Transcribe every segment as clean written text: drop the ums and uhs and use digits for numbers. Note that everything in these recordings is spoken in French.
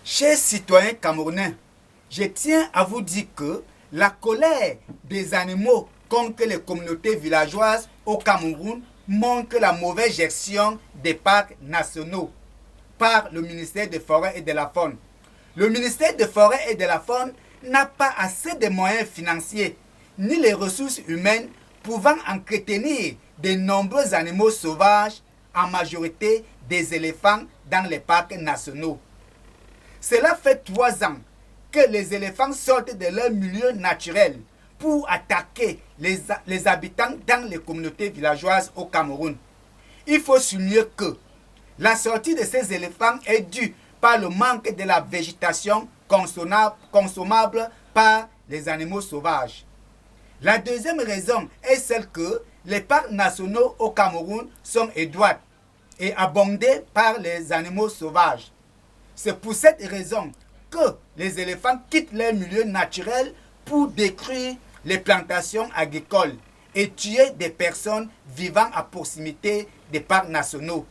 Chers citoyens camerounais, je tiens à vous dire que la colère des animaux contre les communautés villageoises au Cameroun montre la mauvaise gestion des parcs nationaux par le ministère des Forêts et de la Faune. Le ministère des Forêts et de la Faune n'a pas assez de moyens financiers ni les ressources humaines pouvant entretenir de nombreux animaux sauvages, en majorité des éléphants dans les parcs nationaux. Cela fait 3 ans que les éléphants sortent de leur milieu naturel pour attaquer les habitants dans les communautés villageoises au Cameroun. Il faut souligner que la sortie de ces éléphants est due par le manque de la végétation consommable par les animaux sauvages. La deuxième raison est celle que les parcs nationaux au Cameroun sont étroits et abondés par les animaux sauvages. C'est pour cette raison que les éléphants quittent leur milieu naturel pour détruire les plantations agricoles et tuer des personnes vivant à proximité des parcs nationaux.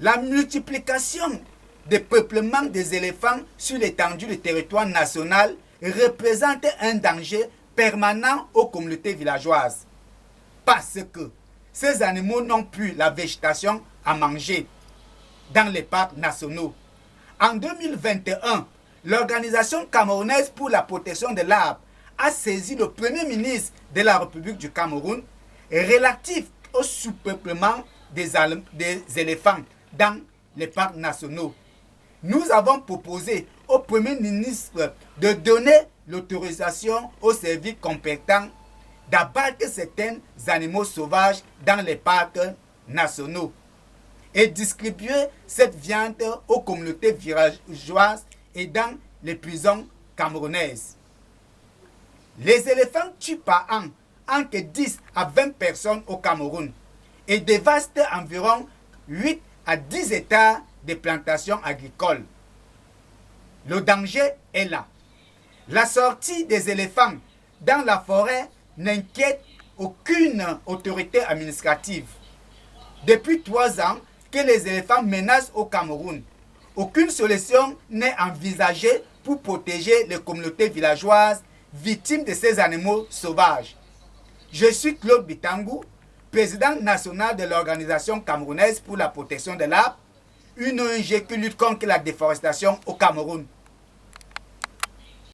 La multiplication des peuplements des éléphants sur l'étendue du territoire national représente un danger permanent aux communautés villageoises. Parce que ces animaux n'ont plus la végétation à manger dans les parcs nationaux. En 2021, l'Organisation camerounaise pour la protection de l'arbre a saisi le Premier ministre de la République du Cameroun relatif au sous-peuplement des éléphants dans les parcs nationaux. Nous avons proposé au Premier ministre de donner l'autorisation aux services compétents d'abattre certains animaux sauvages dans les parcs nationaux et distribuer cette viande aux communautés villageoises et dans les prisons camerounaises. Les éléphants tuent par an entre 10 à 20 personnes au Cameroun et dévastent environ 8 à 10 hectares de plantations agricoles. Le danger est là. La sortie des éléphants dans la forêt n'inquiète aucune autorité administrative. Depuis 3 ans que les éléphants menacent au Cameroun, aucune solution n'est envisagée pour protéger les communautés villageoises victimes de ces animaux sauvages. Je suis Claude Bitangou, président national de l'Organisation camerounaise pour la protection de l'arbre, une ONG qui lutte contre la déforestation au Cameroun.